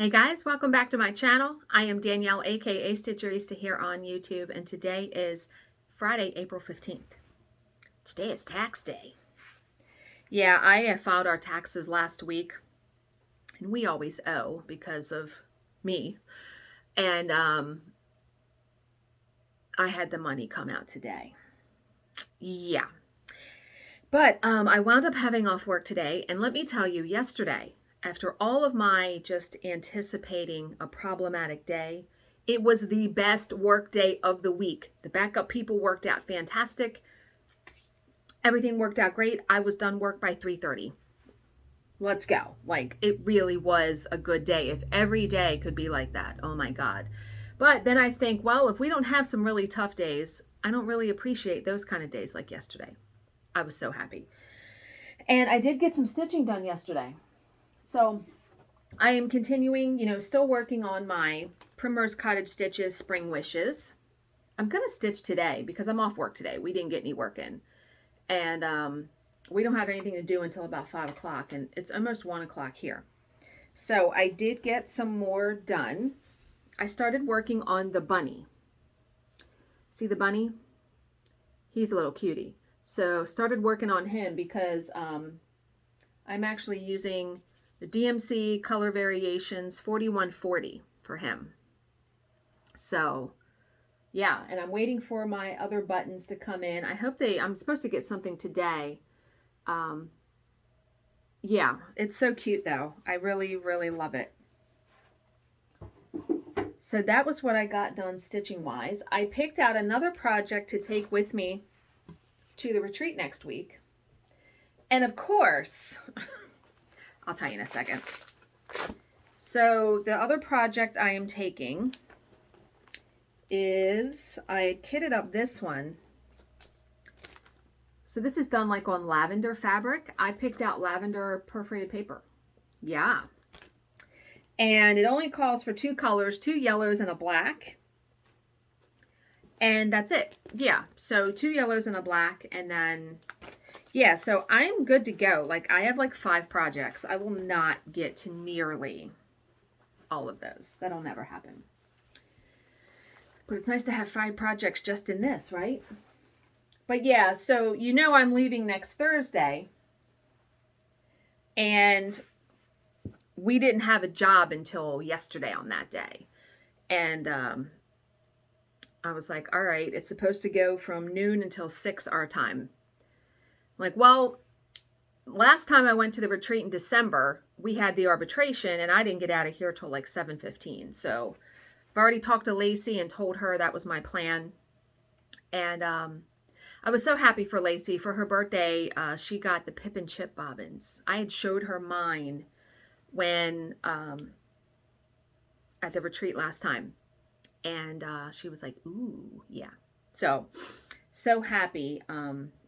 Hey guys, welcome back to my channel. I am Danielle, aka Stitcherista here on YouTube, and today is Friday, April 15th. Today is tax day. Yeah, I filed our taxes last week, and we always owe because of me. And I had the money come out today. Yeah. But I wound up having off work today, and let me tell you, yesterday, after all of my just anticipating a problematic day, it was the best work day of the week. The backup people worked out fantastic. Everything worked out great. I was done work by 3:30. Let's go. Like, it really was a good day. If every day could be like that, oh my God. But then I think, well, if we don't have some really tough days, I don't really appreciate those kind of days like yesterday. I was so happy. And I did get some stitching done yesterday. So I am continuing, still working on my Primrose Cottage Stitches Spring Wishes. I'm going to stitch today because I'm off work today. We didn't get any work in. And we don't have anything to do until about 5 o'clock. And it's almost 1 o'clock here. So I did get some more done. I started working on the bunny. See the bunny? He's a little cutie. So started working on him because I'm actually using the DMC Color Variations 4140 for him. So yeah, and I'm waiting for my other buttons to come in. I'm supposed to get something today. Yeah, it's so cute though. I really, really love it. So that was what I got done stitching wise. I picked out another project to take with me to the retreat next week. And of course, I'll tell you in a second. So the other project I am taking is, I kitted up this one. So this is done like on lavender fabric. I picked out lavender perforated paper. Yeah. And it only calls for 2 colors, 2 yellows and a black. And that's it. Yeah. So 2 yellows and a black, and then yeah, so I'm good to go. Like, I have like 5 projects. I will not get to nearly all of those. That'll never happen. But it's nice to have 5 projects just in this, right? But yeah, so I'm leaving next Thursday. And we didn't have a job until yesterday on that day. And I was like, all right, it's supposed to go from noon until 6 our time. Like, well, last time I went to the retreat in December, we had the arbitration and I didn't get out of here till like 7:15. So I've already talked to Lacey and told her that was my plan. And I was so happy for Lacey. For her birthday, she got the Pip and Chip bobbins. I had showed her mine when at the retreat last time. And she was like, ooh, yeah. So happy.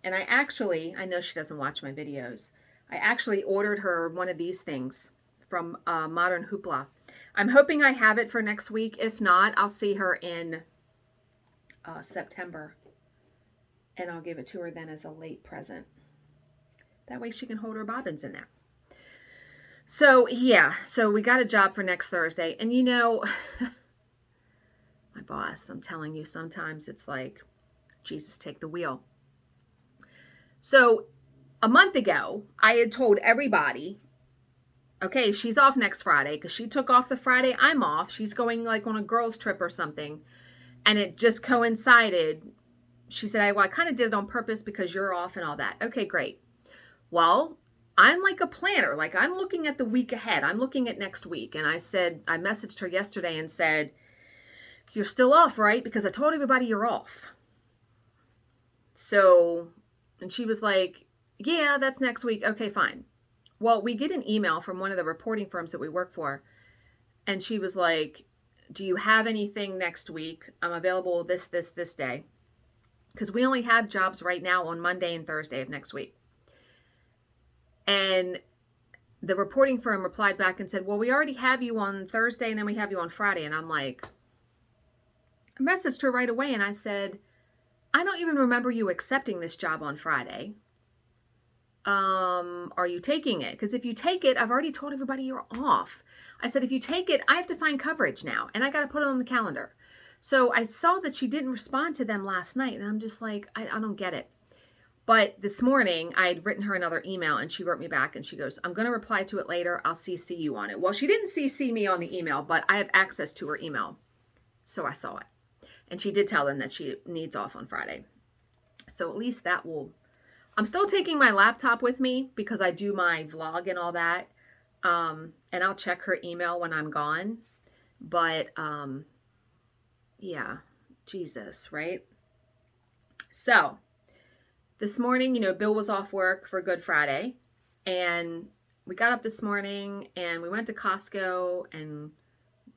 And I know she doesn't watch my videos. I actually ordered her one of these things from Modern Hoopla. I'm hoping I have it for next week. If not, I'll see her in September. And I'll give it to her then as a late present. That way she can hold her bobbins in there. So yeah, so we got a job for next Thursday. And my boss, I'm telling you, sometimes it's like, Jesus, take the wheel. So a month ago, I had told everybody, okay, she's off next Friday because she took off the Friday I'm off. She's going like on a girls' trip or something. And it just coincided. She said, well, I kind of did it on purpose because you're off and all that. Okay, great. Well, I'm like a planner. Like, I'm looking at the week ahead. I'm looking at next week. And I messaged her yesterday and said, you're still off, right? Because I told everybody you're off. So, and she was like, yeah, that's next week. Okay, fine. Well, we get an email from one of the reporting firms that we work for. And she was like, do you have anything next week? I'm available this day. Because we only have jobs right now on Monday and Thursday of next week. And the reporting firm replied back and said, well, we already have you on Thursday and then we have you on Friday. And I'm like, I messaged her right away and I said, I don't even remember you accepting this job on Friday. Are you taking it? Because if you take it, I've already told everybody you're off. I said, if you take it, I have to find coverage now, and I got to put it on the calendar. So I saw that she didn't respond to them last night, and I'm just like, I don't get it. But this morning, I had written her another email, and she wrote me back, and she goes, I'm going to reply to it later. I'll CC you on it. Well, she didn't CC me on the email, but I have access to her email, so I saw it. And she did tell them that she needs off on Friday. So at least that will... I'm still taking my laptop with me because I do my vlog and all that. And I'll check her email when I'm gone. But, yeah, Jesus, right? So, this morning, Bill was off work for Good Friday. And we got up this morning and we went to Costco and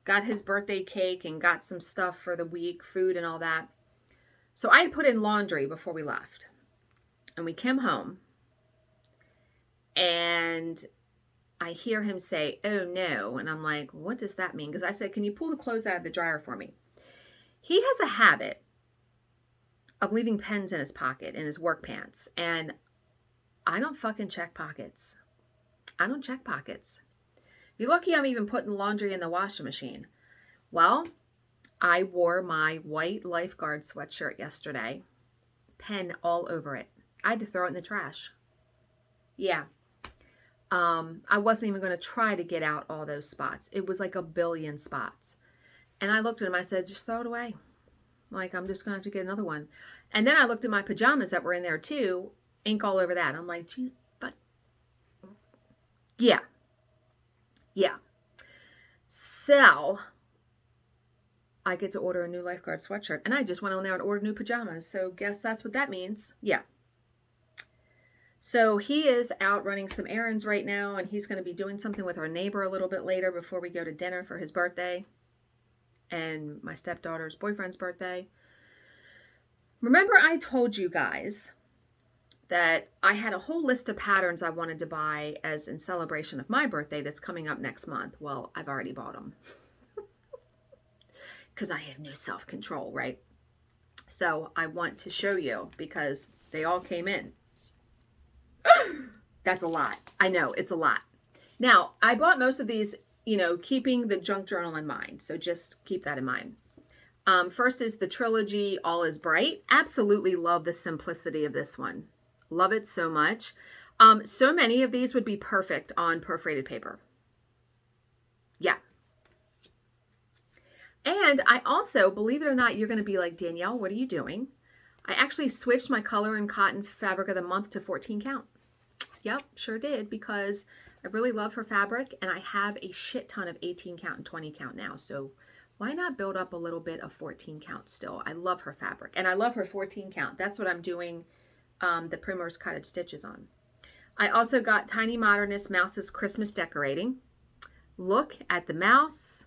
got his birthday cake and got some stuff for the week, food and all that. So I had put in laundry before we left. And we came home. And I hear him say, oh no. And I'm like, what does that mean? Because I said, can you pull the clothes out of the dryer for me? He has a habit of leaving pens in his pocket, in his work pants. And I don't fucking check pockets. I don't check pockets. You're lucky I'm even putting laundry in the washing machine. Well, I wore my white lifeguard sweatshirt yesterday. Pen all over it. I had to throw it in the trash. Yeah. I wasn't even going to try to get out all those spots. It was like a billion spots. And I looked at him, I said, just throw it away. Like, I'm just going to have to get another one. And then I looked at my pajamas that were in there too, ink all over that. I'm like, geez, but yeah. Yeah. So I get to order a new lifeguard sweatshirt. And I just went on there and ordered new pajamas. So guess that's what that means. Yeah. So he is out running some errands right now, and he's going to be doing something with our neighbor a little bit later before we go to dinner for his birthday and my stepdaughter's boyfriend's birthday. Remember I told you guys that I had a whole list of patterns I wanted to buy as in celebration of my birthday that's coming up next month. Well, I've already bought them because I have no self-control, right? So I want to show you because they all came in. That's a lot. I know, it's a lot. Now, I bought most of these, keeping the junk journal in mind. So just keep that in mind. First is the trilogy All is Bright. Absolutely love the simplicity of this one. Love it so much. So many of these would be perfect on perforated paper. Yeah. And I also, believe it or not, you're going to be like, Danielle, what are you doing? I actually switched my color and cotton fabric of the month to 14 count. Yep, sure did, because I really love her fabric and I have a shit ton of 18 count and 20 count now. So why not build up a little bit of 14 count still? I love her fabric and I love her 14 count. That's what I'm doing the Primrose Cottage stitches on. I also got Tiny Modernist Mouse's Christmas decorating. Look at the mouse.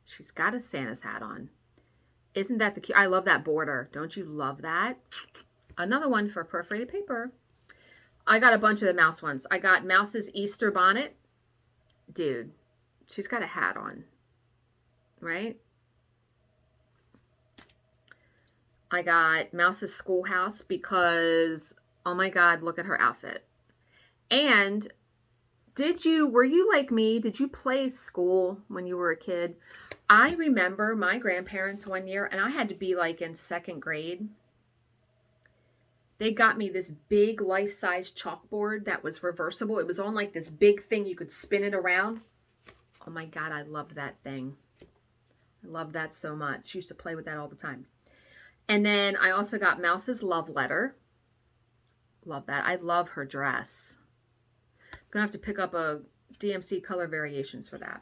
She's got a Santa's hat on. Isn't that the cute? I love that border. Don't you love that? Another one for perforated paper. I got a bunch of the mouse ones. I got Mouse's Easter bonnet. Dude, she's got a hat on, right? I got Mouse's Schoolhouse because, oh my God, look at her outfit. And were you like me? Did you play school when you were a kid? I remember my grandparents one year, and I had to be like in second grade. They got me this big life-size chalkboard that was reversible. It was on like this big thing. You could spin it around. Oh my God, I loved that thing. I loved that so much. Used to play with that all the time. And then I also got Mouse's Love Letter. Love that. I love her dress. I'm going to have to pick up a DMC color variations for that.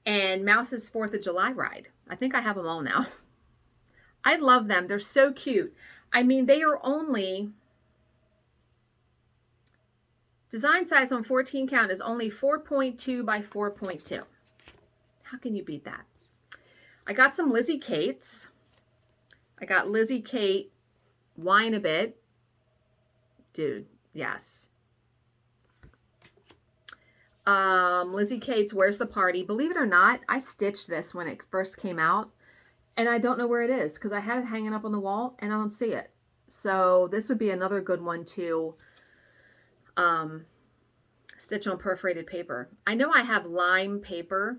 And Mouse's 4th of July ride. I think I have them all now. I love them. They're so cute. I mean, they are only, design size on 14 count is only 4.2 by 4.2. How can you beat that? I got some Lizzie Kates. I got Lizzie Kate, Whine a Bit. Dude, yes. Lizzie Kate's Where's the Party? Believe it or not, I stitched this when it first came out. And I don't know where it is because I had it hanging up on the wall and I don't see it. So this would be another good one to stitch on perforated paper. I know I have lime paper.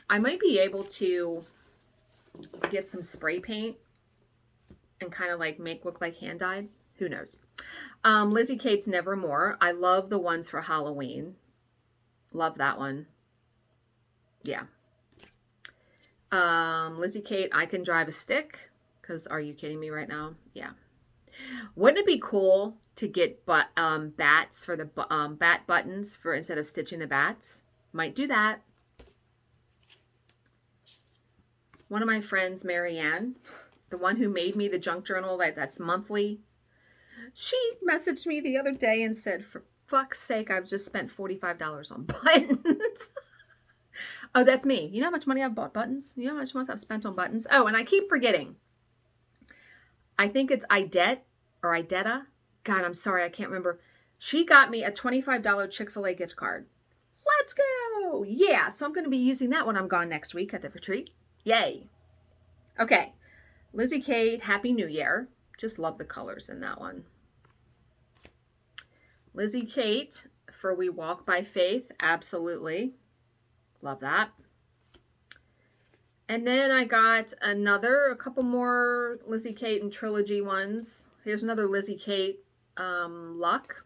I might be able to get some spray paint and kind of like look like hand dyed. Who knows? Lizzie Kate's Nevermore. I love the ones for Halloween. Love that one. Yeah. Lizzie Kate, I Can Drive a Stick. Because are you kidding me right now? Yeah. Wouldn't it be cool to get bats for the bat buttons for instead of stitching the bats? Might do that. One of my friends, Marianne, the one who made me the junk journal that's monthly, she messaged me the other day and said, for fuck's sake, I've just spent $45 on buttons. Oh, that's me. You know how much money I've bought buttons? You know how much money I've spent on buttons? Oh, and I keep forgetting. I think it's Idette or Idetta. God, I'm sorry. I can't remember. She got me a $25 Chick-fil-A gift card. Let's go. Yeah. So I'm going to be using that when I'm gone next week at the retreat. Yay. Okay. Lizzie Kate, Happy New Year. Just love the colors in that one. Lizzie Kate, for We Walk by Faith. Absolutely. Love that. And then I got a couple more Lizzie Kate and trilogy ones. Here's another Lizzie Kate Luck.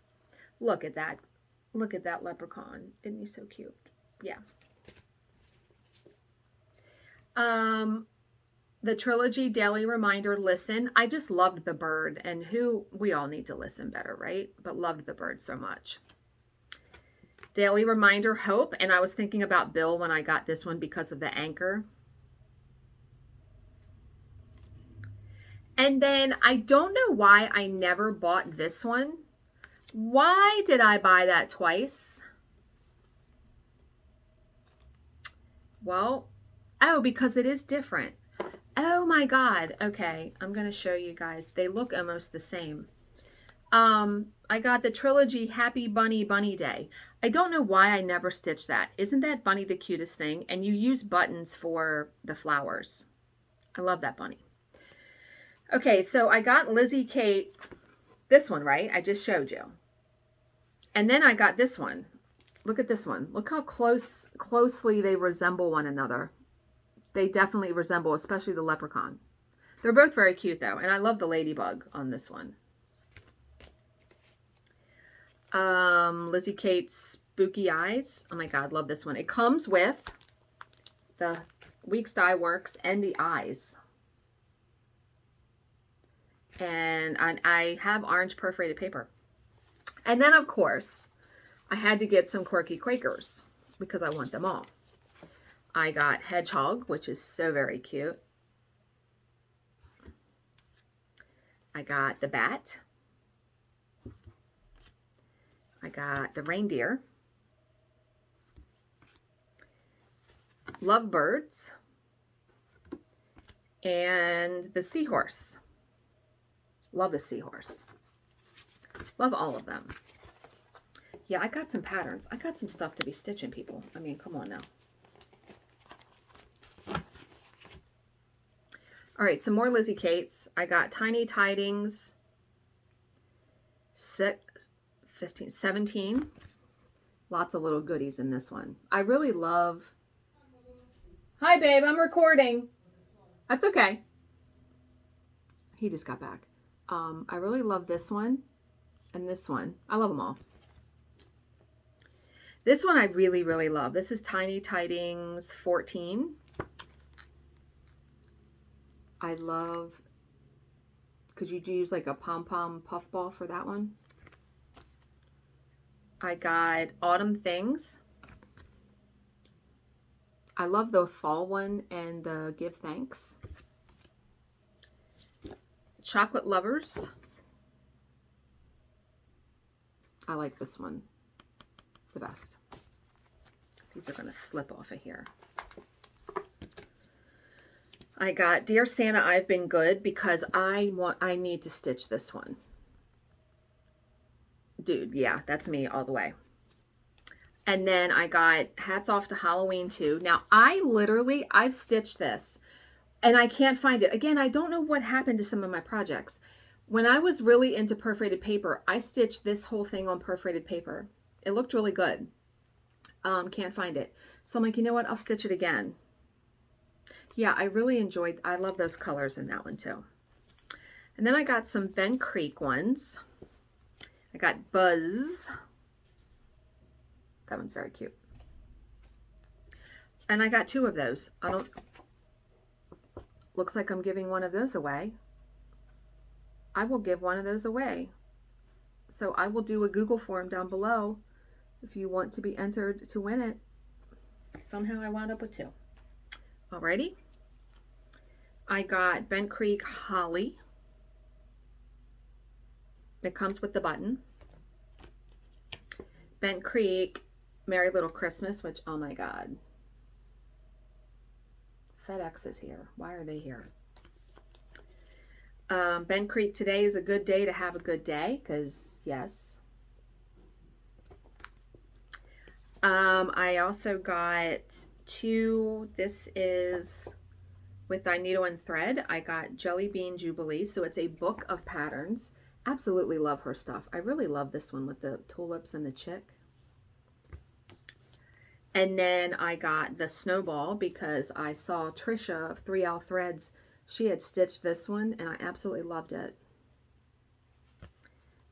Look at that. Look at that leprechaun. Isn't he so cute? Yeah. The trilogy Daily Reminder, Listen. I just loved the bird, and we all need to listen better, right? But loved the bird so much. Daily Reminder, Hope. And I was thinking about Bill when I got this one because of the anchor. And then I don't know why I never bought this one. Why did I buy that twice? Well, oh, because it is different. Oh my God. Okay, I'm going to show you guys. They look almost the same. I got the trilogy Happy Bunny Bunny Day. I don't know why I never stitched that. Isn't that bunny the cutest thing? And you use buttons for the flowers. I love that bunny. Okay, so I got Lizzie Kate, this one, right? I just showed you. And then I got this one. Look at this one. Look how closely they resemble one another. They definitely resemble, especially the leprechaun. They're both very cute, though. And I love the ladybug on this one. Lizzie Kate's Spooky Eyes. Oh, my God. Love this one. It comes with the Weeks Dye Works and the eyes. And I have orange perforated paper. And then, of course, I had to get some Quirky Quakers because I want them all. I got Hedgehog, which is so very cute. I got the Bat. I got the Reindeer. Lovebirds. And the Seahorse. Love the Seahorse. Love all of them. Yeah, I got some patterns. I got some stuff to be stitching, people. I mean, come on now. All right, some more Lizzie Kates. I got Tiny Tidings 17. Lots of little goodies in this one. I really love... Hi, babe. I'm recording. That's okay. He just got back. I really love this one and this one. I love them all. This one I really, really love. This is Tiny Tidings 14. I love, because you do use like a pom-pom puffball for that one. I got Autumn Things. I love the fall one and the Give Thanks. Chocolate Lovers. I like this one the best. These are going to slip off of here. I got Dear Santa, I've Been Good because I need to stitch this one. Dude, yeah, that's me all the way. And then I got Hats Off to Halloween 2. Now, I've stitched this and I can't find it. Again, I don't know what happened to some of my projects. When I was really into perforated paper, I stitched this whole thing on perforated paper. It looked really good. Can't find it. So I'm like, you know what? I'll stitch it again. Yeah, I love those colors in that one too. And then I got some Ben Creek ones. I got Buzz. That one's very cute. And I got 2 of those. Looks like I'm giving one of those away. I will give one of those away. So I will do a Google form down below if you want to be entered to win it. Somehow I wound up with 2. Alrighty. I got Bent Creek Holly. It comes with the button. Bent Creek Merry Little Christmas, which, oh my God. FedEx is here. Why are they here? Bent Creek, today is a good day to have a good day, because yes. I also got 2, this is with Thy Needle and Thread. I got Jelly Bean Jubilee, so it's a book of patterns. Absolutely love her stuff. I really love this one with the tulips and the chick. And then I got the Snowball because I saw Trisha of 3L Threads. She had stitched this one and I absolutely loved it.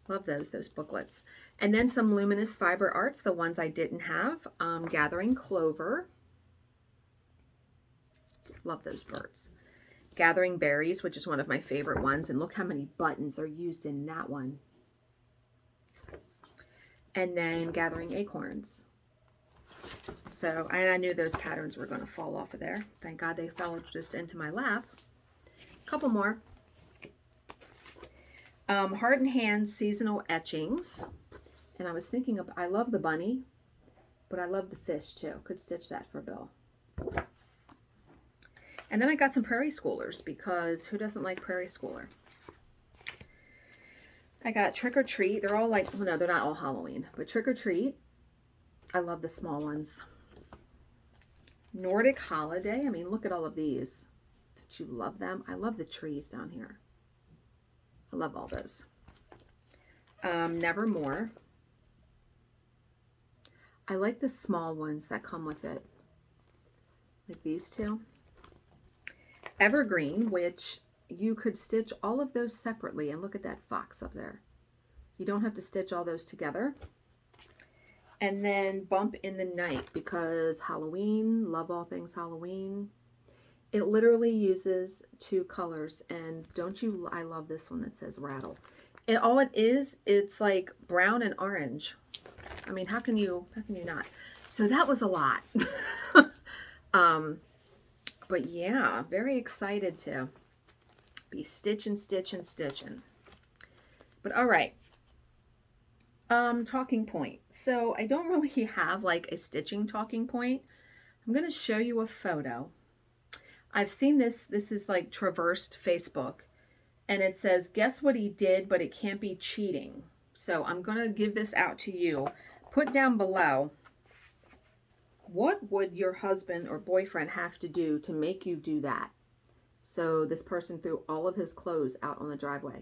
Love those booklets. And then some Luminous Fiber Arts, the ones I didn't have. Gathering Clover. Love those birds. Gathering Berries, which is one of my favorite ones. And look how many buttons are used in that one. And then Gathering Acorns. So I knew those patterns were going to fall off of there. Thank God they fell just into my lap. A couple more. Heart and Hand Seasonal Etchings. And I was thinking of, I love the bunny, but I love the fish too. Could stitch that for Bill. And then I got some Prairie Schoolers because who doesn't like Prairie Schooler? I got Trick or Treat. They're all like, well, no, they're not all Halloween, but Trick or Treat. I love the small ones. Nordic Holiday. I mean, look at all of these. Don't you love them? I love the trees down here. I love all those. Nevermore. I like the small ones that come with it. Like these 2. Evergreen, which you could stitch all of those separately. And look at that fox up there. You don't have to stitch all those together. And then Bump in the Night, because Halloween, love all things Halloween. It literally uses 2 colors, and don't you, I love this one that says Rattle. And all it is, it's like brown and orange. I mean, how can you not? So that was a lot. But yeah, very excited to be stitching. But all right. Talking point. So I don't really have like a stitching talking point. I'm going to show you a photo. I've seen this. This is like traversed Facebook. And it says, guess what he did, but it can't be cheating. So I'm going to give this out to you. Put down below, what would your husband or boyfriend have to do to make you do that? So this person threw all of his clothes out on the driveway.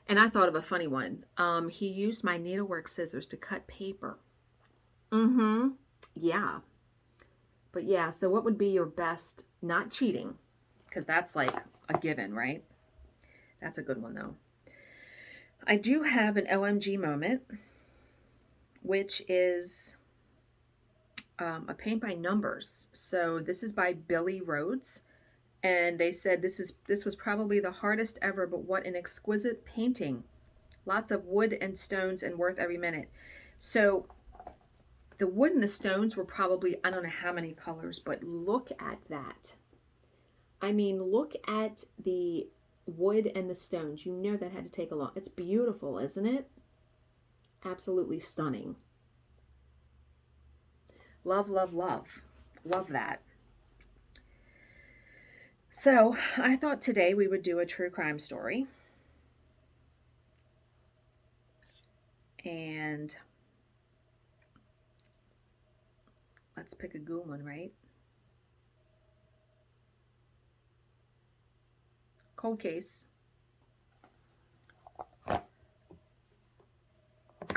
And I thought of a funny one. He used my needlework scissors to cut paper. Yeah. But yeah, so what would be your best, not cheating, because that's like a given, right? That's a good one though. I do have an OMG moment, which is a paint by numbers. So this is by Billy Rhodes. And they said this was probably the hardest ever, but what an exquisite painting. Lots of wood and stones and worth every minute. So the wood and the stones were probably, I don't know how many colors, but look at that. I mean, look at the wood and the stones. You know that had to take a long, it's beautiful, isn't it? Absolutely stunning. Love, love, love. Love that. So I thought today we would do a true crime story. And let's pick a good one, right? Cold case. All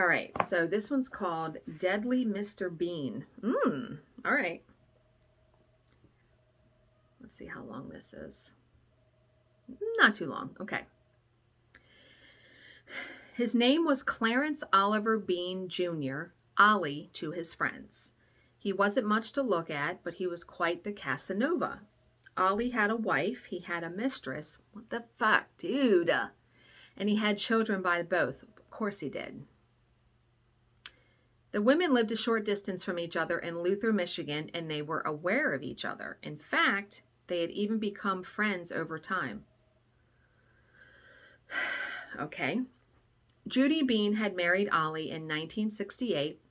All right, so this one's called Deadly Mr. Bean. All right. Let's see how long this is. Not too long. Okay. His name was Clarence Oliver Bean Jr., Ollie to his friends. He wasn't much to look at, but he was quite the Casanova. Ollie had a wife, he had a mistress. What the fuck, dude? And he had children by both. Of course he did. The women lived a short distance from each other in Luther, Michigan, and they were aware of each other. In fact, they had even become friends over time. Okay. Judy Bean had married Ollie in 1968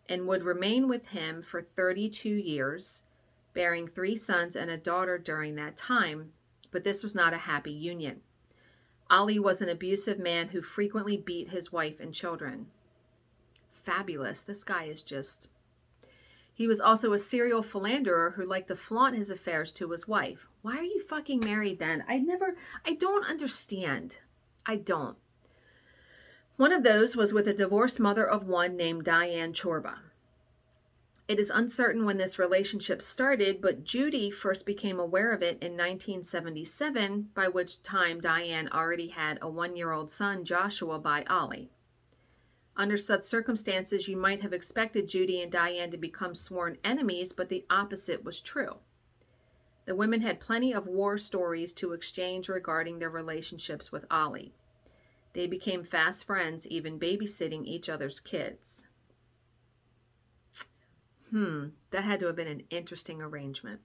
and would remain with him for 32 years, bearing 3 sons and a daughter during that time, but this was not a happy union. Ollie was an abusive man who frequently beat his wife and children. Fabulous. This guy is just... He was also a serial philanderer who liked to flaunt his affairs to his wife. Why are you fucking married then? I don't understand. I don't. One of those was with a divorced mother of one named Diane Chorba. It is uncertain when this relationship started, but Judy first became aware of it in 1977, by which time Diane already had a 1-year-old son, Joshua, by Ollie. Under such circumstances, you might have expected Judy and Diane to become sworn enemies, but the opposite was true. The women had plenty of war stories to exchange regarding their relationships with Ollie. They became fast friends, even babysitting each other's kids. That had to have been an interesting arrangement.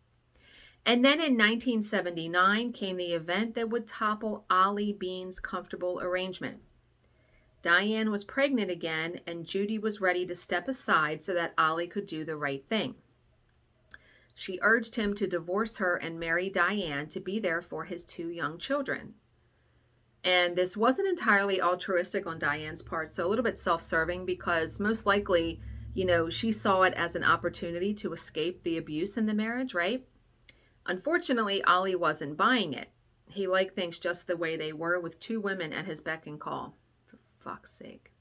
And then in 1979 came the event that would topple Ollie Bean's comfortable arrangement. Diane was pregnant again, and Judy was ready to step aside so that Ollie could do the right thing. She urged him to divorce her and marry Diane to be there for his 2 young children. And this wasn't entirely altruistic on Diane's part, so a little bit self-serving, because most likely, she saw it as an opportunity to escape the abuse in the marriage, right? Unfortunately, Ollie wasn't buying it. He liked things just the way they were, with 2 women at his beck and call. For fuck's sake.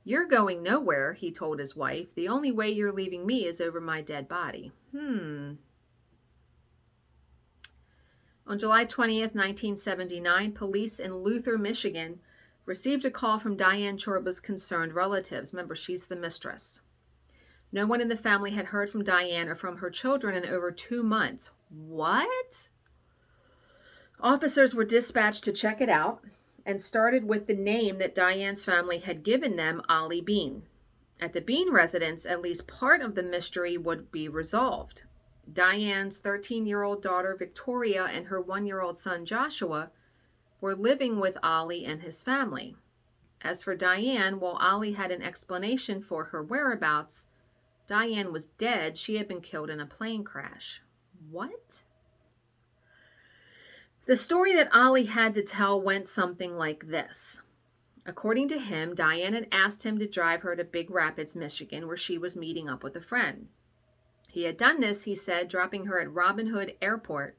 "You're going nowhere," he told his wife. "The only way you're leaving me is over my dead body." On July 20th, 1979, police in Luther, Michigan, received a call from Diane Chorba's concerned relatives. Remember, she's the mistress. No one in the family had heard from Diane or from her children in over 2 months. What? Officers were dispatched to check it out and started with the name that Diane's family had given them, Ollie Bean. At the Bean residence, at least part of the mystery would be resolved. Diane's 13-year-old daughter, Victoria, and her 1-year-old son, Joshua, were living with Ollie and his family. As for Diane, while Ollie had an explanation for her whereabouts, Diane was dead. She had been killed in a plane crash. What? The story that Ollie had to tell went something like this. According to him, Diane had asked him to drive her to Big Rapids, Michigan, where she was meeting up with a friend. He had done this, he said, dropping her at Robin Hood Airport,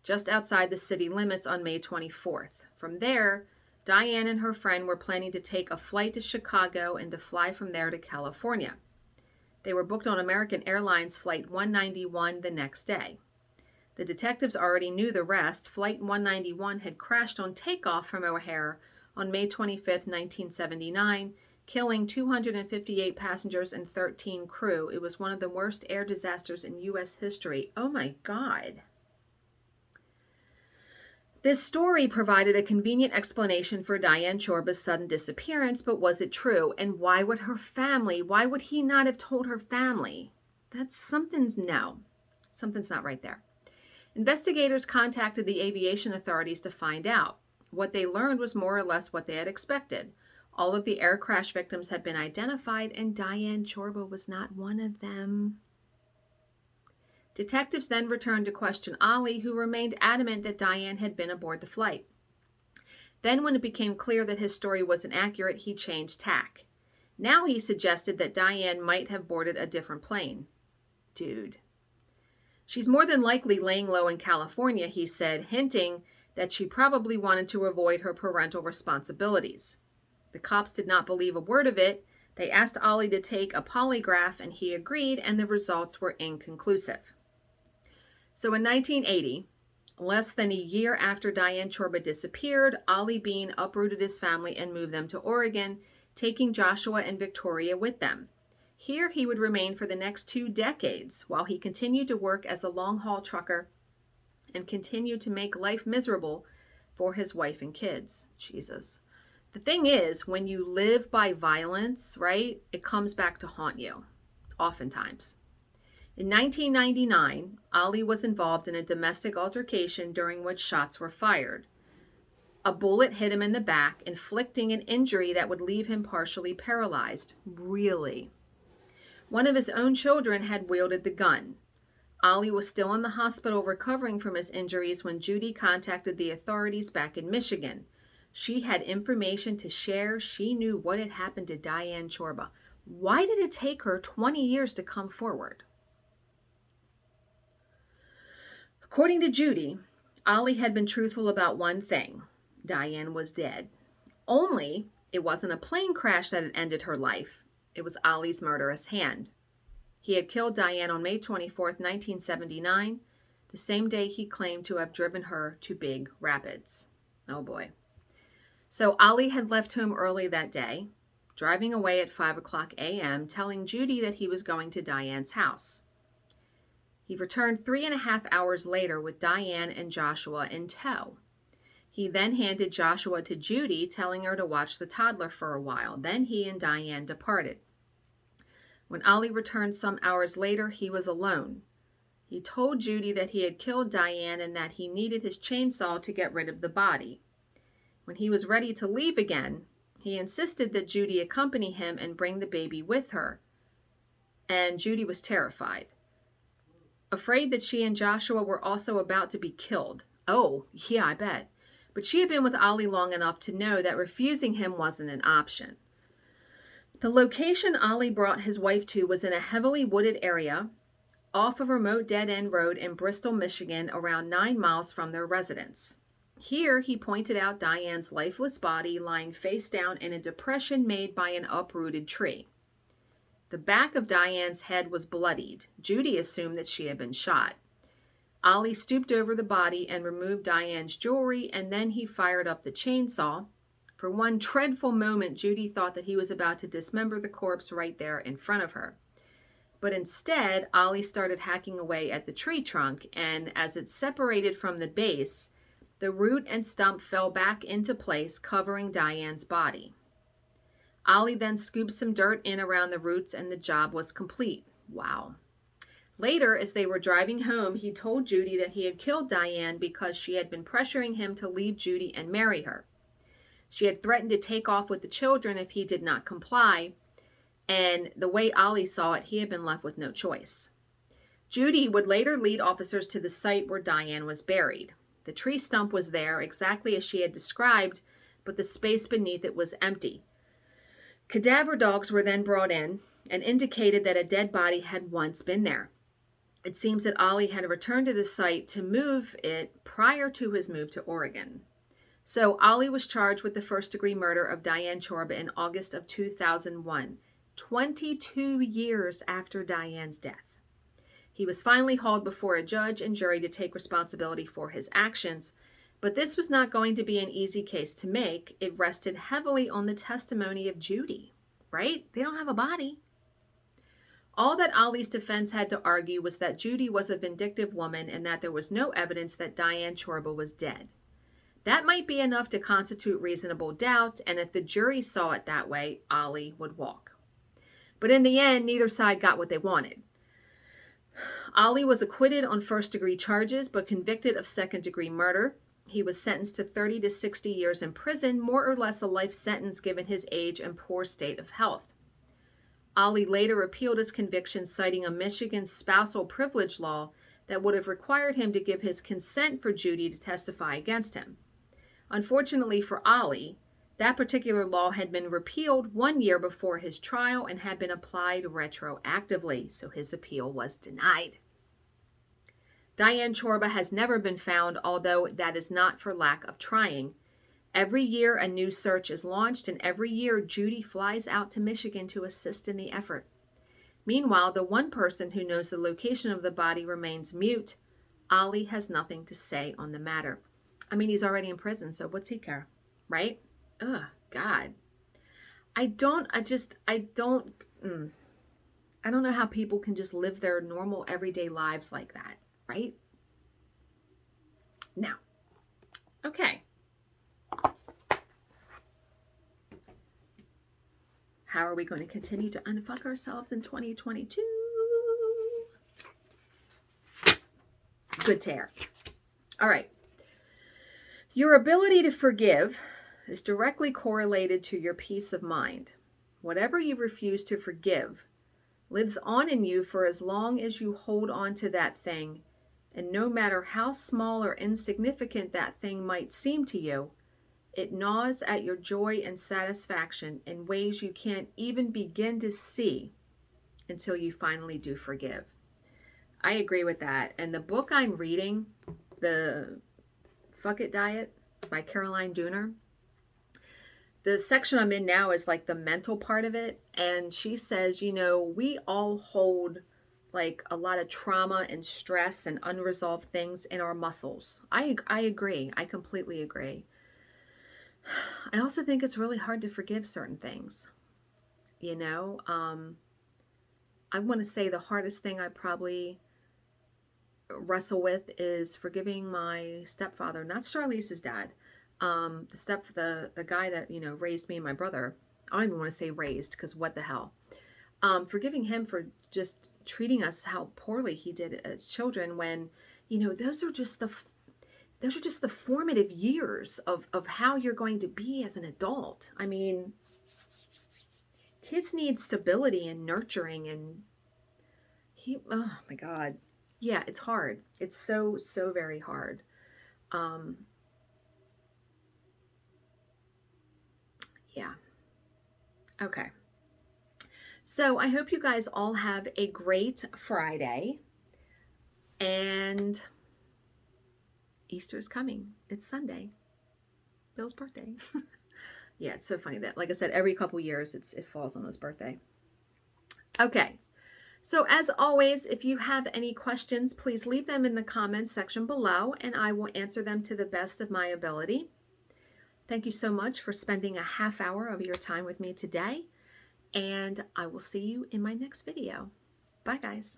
just outside the city limits, on May 24th. From there, Diane and her friend were planning to take a flight to Chicago and to fly from there to California. They were booked on American Airlines Flight 191 the next day. The detectives already knew the rest. Flight 191 had crashed on takeoff from O'Hare on May 25th, 1979, killing 258 passengers and 13 crew. It was one of the worst air disasters in U.S. history. Oh my God. This story provided a convenient explanation for Diane Chorba's sudden disappearance, but was it true? And why would he not have told her family? Something's not right there. Investigators contacted the aviation authorities to find out. What they learned was more or less what they had expected. All of the air crash victims had been identified, and Diane Chorba was not one of them. Detectives then returned to question Ollie, who remained adamant that Diane had been aboard the flight. Then, when it became clear that his story wasn't accurate, he changed tack. Now he suggested that Diane might have boarded a different plane. Dude. "She's more than likely laying low in California," he said, hinting that she probably wanted to avoid her parental responsibilities. The cops did not believe a word of it, They asked Ollie to take a polygraph and he agreed, and the results were inconclusive. So in 1980, less than a year after Diane Chorba disappeared, Ollie Bean uprooted his family and moved them to Oregon, taking Joshua and Victoria with them. Here he would remain for the next 2 decades while he continued to work as a long-haul trucker and continued to make life miserable for his wife and kids. Jesus. The thing is, when you live by violence, right, it comes back to haunt you, oftentimes. In 1999, Ollie was involved in a domestic altercation during which shots were fired. A bullet hit him in the back, inflicting an injury that would leave him partially paralyzed. Really? One of his own children had wielded the gun. Ollie was still in the hospital recovering from his injuries when Judy contacted the authorities back in Michigan. She had information to share. She knew what had happened to Diane Chorba. Why did it take her 20 years to come forward? According to Judy, Ollie had been truthful about one thing. Diane was dead. Only it wasn't a plane crash that had ended her life. It was Ollie's murderous hand. He had killed Diane on May 24th, 1979, the same day he claimed to have driven her to Big Rapids. Oh boy. So Ollie had left home early that day, driving away at 5:00 a.m., telling Judy that he was going to Diane's house. He returned 3.5 hours later with Diane and Joshua in tow. He then handed Joshua to Judy, telling her to watch the toddler for a while. Then he and Diane departed. When Ollie returned some hours later, he was alone. He told Judy that he had killed Diane and that he needed his chainsaw to get rid of the body. When he was ready to leave again, he insisted that Judy accompany him and bring the baby with her. And Judy was terrified, afraid that she and Joshua were also about to be killed. Oh, yeah, I bet. But she had been with Ollie long enough to know that refusing him wasn't an option. The location Ollie brought his wife to was in a heavily wooded area off a remote dead-end road in Bristol, Michigan, around 9 miles from their residence. Here, he pointed out Diane's lifeless body lying face down in a depression made by an uprooted tree. The back of Diane's head was bloodied. Judy assumed that she had been shot. Ollie stooped over the body and removed Diane's jewelry, and then he fired up the chainsaw. For one dreadful moment, Judy thought that he was about to dismember the corpse right there in front of her. But instead, Ollie started hacking away at the tree trunk, and as it separated from the base, the root and stump fell back into place, covering Diane's body. Ollie then scooped some dirt in around the roots, and the job was complete. Wow. Later, as they were driving home, he told Judy that he had killed Diane because she had been pressuring him to leave Judy and marry her. She had threatened to take off with the children if he did not comply, and the way Ollie saw it, he had been left with no choice. Judy would later lead officers to the site where Diane was buried. The tree stump was there, exactly as she had described, but the space beneath it was empty. Cadaver dogs were then brought in and indicated that a dead body had once been there. It seems that Ollie had returned to the site to move it prior to his move to Oregon. So Ollie was charged with the first-degree murder of Diane Chorba in August of 2001, 22 years after Diane's death. He was finally hauled before a judge and jury to take responsibility for his actions, but this was not going to be an easy case to make. It rested heavily on the testimony of Judy, right? They don't have a body. All that Ollie's defense had to argue was that Judy was a vindictive woman and that there was no evidence that Diane Chorba was dead. That might be enough to constitute reasonable doubt, and if the jury saw it that way, Ollie would walk. But in the end, neither side got what they wanted. Ollie was acquitted on first-degree charges, but convicted of second-degree murder. He was sentenced to 30 to 60 years in prison, more or less a life sentence given his age and poor state of health. Ollie later appealed his conviction, citing a Michigan spousal privilege law that would have required him to give his consent for Judy to testify against him. Unfortunately for Ollie, that particular law had been repealed 1 year before his trial and had been applied retroactively, so his appeal was denied. Diane Chorba has never been found, although that is not for lack of trying. Every year, a new search is launched, and every year, Judy flies out to Michigan to assist in the effort. Meanwhile, the one person who knows the location of the body remains mute. Ollie has nothing to say on the matter. I mean, he's already in prison, so what's he care, right? Ugh, God. I don't know how people can just live their normal everyday lives like that, right? Now, okay. How are we going to continue to unfuck ourselves in 2022? Good tear. All right. Your ability to forgive is directly correlated to your peace of mind. Whatever you refuse to forgive lives on in you for as long as you hold on to that thing, and no matter how small or insignificant that thing might seem to you, it gnaws at your joy and satisfaction in ways you can't even begin to see until you finally do forgive. I agree with that. And the book I'm reading, The Fuck It Diet by Caroline Dooner, the section I'm in now is like the mental part of it. And she says, you know, we all hold like a lot of trauma and stress and unresolved things in our muscles. I agree. I completely agree. I also think it's really hard to forgive certain things. You know, I want to say the hardest thing I probably wrestle with is forgiving my stepfather, not Charlize's dad. The guy that, you know, raised me and my brother. I don't even want to say raised, because what the hell. Forgiving him for just treating us how poorly he did as children, when, you know, those are just the formative years of how you're going to be as an adult. I mean, kids need stability and nurturing, and oh my God. Yeah, it's hard. It's so, so very hard. Yeah. Okay. So I hope you guys all have a great Friday, and Easter's coming. It's Sunday. Bill's birthday. Yeah, it's so funny that, like I said, every couple years it falls on his birthday. Okay. So as always, if you have any questions, please leave them in the comments section below, and I will answer them to the best of my ability. Thank you so much for spending a half hour of your time with me today, and I will see you in my next video. Bye, guys.